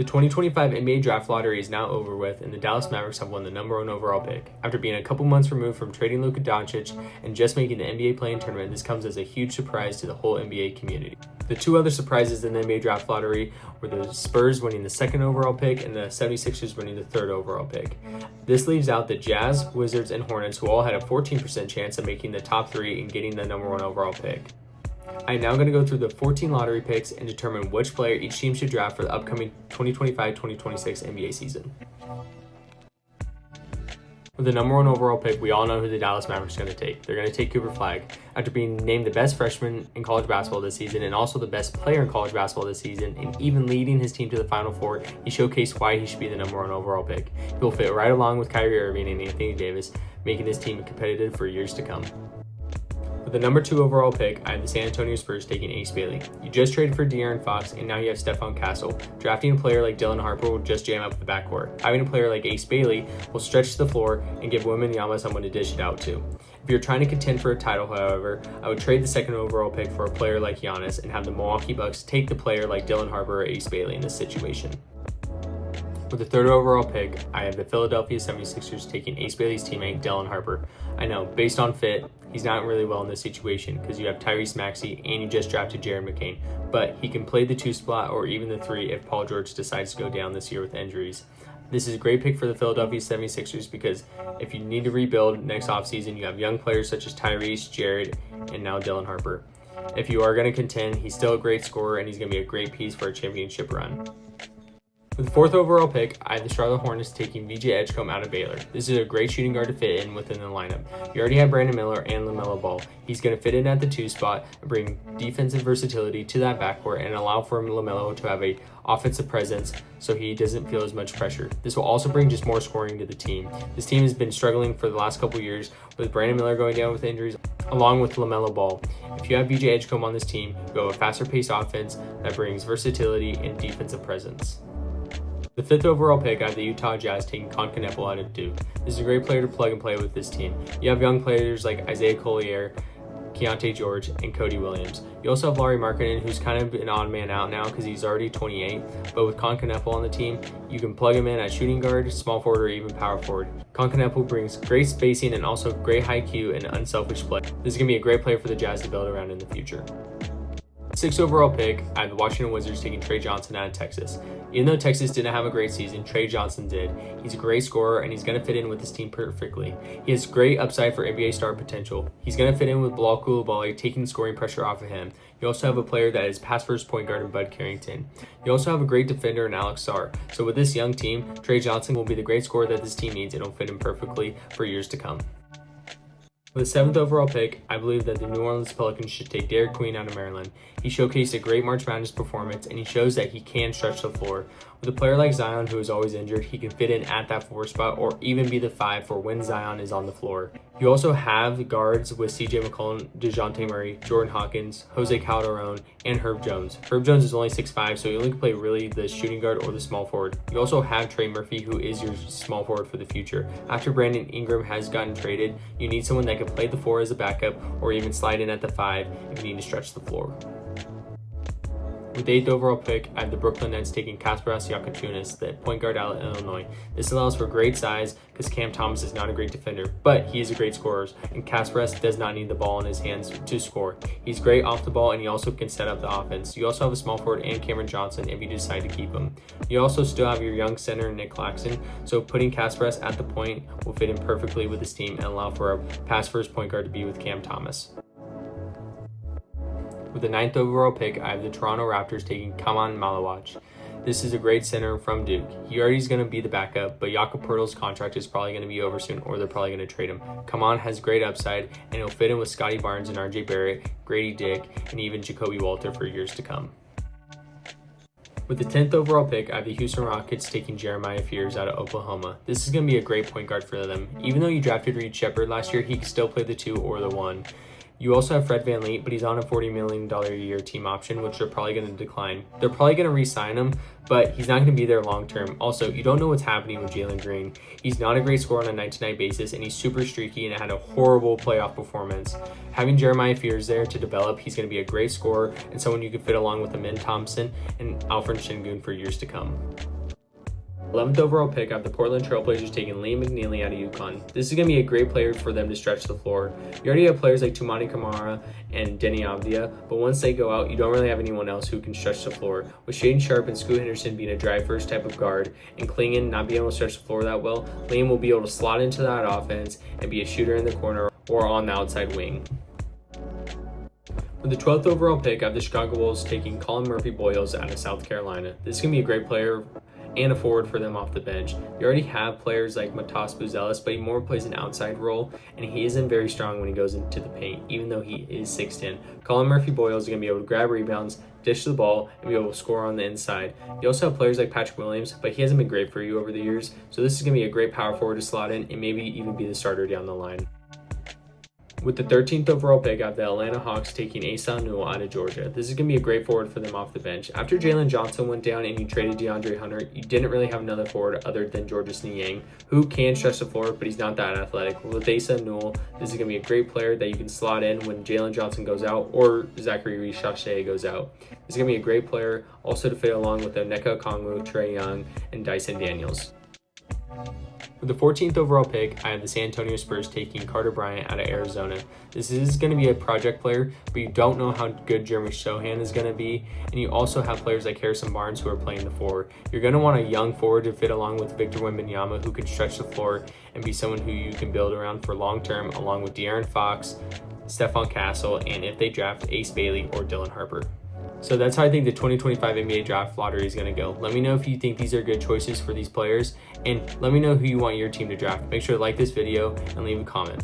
The 2025 NBA Draft Lottery is now over with, and the Dallas Mavericks have won the number 1 overall pick. After being a couple months removed from trading Luka Doncic and just making the NBA play-in tournament, this comes as a huge surprise to the whole NBA community. The two other surprises in the NBA Draft Lottery were the Spurs winning the 2nd overall pick and the 76ers winning the 3rd overall pick. This leaves out the Jazz, Wizards, and Hornets, who all had a 14% chance of making the top 3 and getting the number 1 overall pick. I am now going to go through the 14 lottery picks and determine which player each team should draft for the upcoming 2025-2026 NBA season. With the number 1 overall pick, we all know who the Dallas Mavericks are going to take. They're going to take Cooper Flag. After being named the best freshman in college basketball this season and also the best player in college basketball this season, and even leading his team to the Final Four, he showcased why he should be the number 1 overall pick. He will fit right along with Kyrie Irving and Anthony Davis, making his team competitive for years to come. With the number 2 overall pick, I have the San Antonio Spurs taking Ace Bailey. You just traded for De'Aaron Fox, and now you have Stephon Castle. Drafting a player like Dylan Harper will just jam up the backcourt. Having a player like Ace Bailey will stretch the floor and give Wembanyama someone to dish it out to. If you're trying to contend for a title, however, I would trade the 2nd overall pick for a player like Giannis and have the Milwaukee Bucks take the player like Dylan Harper or Ace Bailey in this situation. With the 3rd overall pick, I have the Philadelphia 76ers taking Ace Bailey's teammate, Dylan Harper. I know, based on fit, he's not really well in this situation because you have Tyrese Maxey and you just drafted Jared McCain, but he can play the 2 spot or even the 3 if Paul George decides to go down this year with injuries. This is a great pick for the Philadelphia 76ers because if you need to rebuild next offseason, you have young players such as Tyrese, Jared, and now Dylan Harper. If you are going to contend, he's still a great scorer and he's going to be a great piece for a championship run. With the 4th overall pick, I have the Charlotte Hornets taking VJ Edgecombe out of Baylor. This is a great shooting guard to fit in within the lineup. You already have Brandon Miller and LaMelo Ball. He's going to fit in at the 2 spot and bring defensive versatility to that backcourt and allow for LaMelo to have a offensive presence so he doesn't feel as much pressure. This will also bring just more scoring to the team. This team has been struggling for the last couple years with Brandon Miller going down with injuries along with LaMelo Ball. If you have VJ Edgecombe on this team, you have a faster paced offense that brings versatility and defensive presence. The 5th overall pick, I have the Utah Jazz taking Con Kneppel out of Duke. This is a great player to plug and play with this team. You have young players like Isaiah Collier, Keontae George, and Cody Williams. You also have Lauri Markkanen, who's kind of an odd man out now because he's already 28, but with Con Kneppel on the team, you can plug him in at shooting guard, small forward, or even power forward. Con Kneppel brings great spacing and also great high Q and unselfish play. This is going to be a great player for the Jazz to build around in the future. 6th overall pick, I have the Washington Wizards taking Trey Johnson out of Texas. Even though Texas didn't have a great season, Trey Johnson did. He's a great scorer and he's going to fit in with his team perfectly. He has great upside for NBA star potential. He's going to fit in with Bilal Coulibaly, taking scoring pressure off of him. You also have a player that is pass first point guard in Bud Carrington. You also have a great defender in Alex Sarr. So with this young team, Trey Johnson will be the great scorer that this team needs and will fit in perfectly for years to come. With the 7th overall pick, I believe that the New Orleans Pelicans should take Derek Queen out of Maryland. He showcased a great March Madness performance, and he shows that he can stretch the floor. With a player like Zion, who is always injured, he can fit in at that 4 spot or even be the 5 for when Zion is on the floor. You also have guards with CJ McCollum, DeJounte Murray, Jordan Hawkins, Jose Calderon, and Herb Jones. Herb Jones is only 6'5", so you only can play really the shooting guard or the small forward. You also have Trey Murphy, who is your small forward for the future. After Brandon Ingram has gotten traded, you need someone that can play the 4 as a backup or even slide in at the 5 if you need to stretch the floor. With the 8th overall pick, I have the Brooklyn Nets taking Kasparas Yakatunas, the point guard out of Illinois. This allows for great size because Cam Thomas is not a great defender, but he is a great scorer, and Kasparas does not need the ball in his hands to score. He's great off the ball, and he also can set up the offense. You also have a small forward and Cameron Johnson if you decide to keep him. You also still have your young center, Nick Claxton, so putting Kasparas at the point will fit in perfectly with this team and allow for a pass-first point guard to be with Cam Thomas. With the 9th overall pick, I have the Toronto Raptors taking Kaman Malawach. This is a great center from Duke. He already is going to be the backup, but Jakob Poeltl's contract is probably going to be over soon, or they're probably going to trade him. Kaman has great upside, and he'll fit in with Scotty Barnes and RJ Barrett, Grady Dick, and even Jacoby Walter for years to come. With the 10th overall pick, I have the Houston Rockets taking Jeremiah Fears out of Oklahoma. This is going to be a great point guard for them. Even though you drafted Reed Sheppard last year, he can still play the 2 or the 1. You also have Fred VanVleet, but he's on a $40 million a year team option, which they're probably going to decline. They're probably going to re-sign him, but he's not going to be there long term. Also, you don't know what's happening with Jalen Green. He's not a great scorer on a night-to-night basis, and he's super streaky and had a horrible playoff performance. Having Jeremiah Fears there to develop, he's going to be a great scorer and someone you could fit along with Amin Thompson and Alfred Şengün for years to come. 11th overall pick, I have the Portland Trailblazers taking Liam McNeely out of UConn. This is going to be a great player for them to stretch the floor. You already have players like Toumani Camara and Denny Avdia, but once they go out, you don't really have anyone else who can stretch the floor. With Shaedon Sharpe and Scoot Henderson being a drive-first type of guard and Clingan not being able to stretch the floor that well, Liam will be able to slot into that offense and be a shooter in the corner or on the outside wing. With the 12th overall pick, I have the Chicago Bulls taking Colin Murphy-Boyles out of South Carolina. This is going to be a great player and a forward for them off the bench. You already have players like Matas Buzelis, but he more plays an outside role, and he isn't very strong when he goes into the paint, even though he is 6'10". Colin Murphy-Boyles is going to be able to grab rebounds, dish the ball, and be able to score on the inside. You also have players like Patrick Williams, but he hasn't been great for you over the years, so this is going to be a great power forward to slot in and maybe even be the starter down the line. With the 13th overall pick, I have the Atlanta Hawks taking Asa Newell out of Georgia. This is going to be a great forward for them off the bench. After Jalen Johnson went down and you traded DeAndre Hunter, you didn't really have another forward other than Georges Niang, who can stretch the floor, but he's not that athletic. With Asa Newell, this is going to be a great player that you can slot in when Jalen Johnson goes out or Zachary Reese-Shashea goes out. This is going to be a great player also to fit along with Onyeka Okongwu, Trae Young, and Dyson Daniels. With the 14th overall pick, I have the San Antonio Spurs taking Carter Bryant out of Arizona. This is going to be a project player, but you don't know how good Jeremy Sochan is going to be, and you also have players like Harrison Barnes who are playing the four. You're going to want a young forward to fit along with Victor Wembanyama, who can stretch the floor and be someone who you can build around for long term, along with De'Aaron Fox, Stephon Castle, and if they draft Ace Bailey or Dylan Harper. So that's how I think the 2025 NBA Draft Lottery is going to go. Let me know if you think these are good choices for these players, and let me know who you want your team to draft. Make sure to like this video and leave a comment.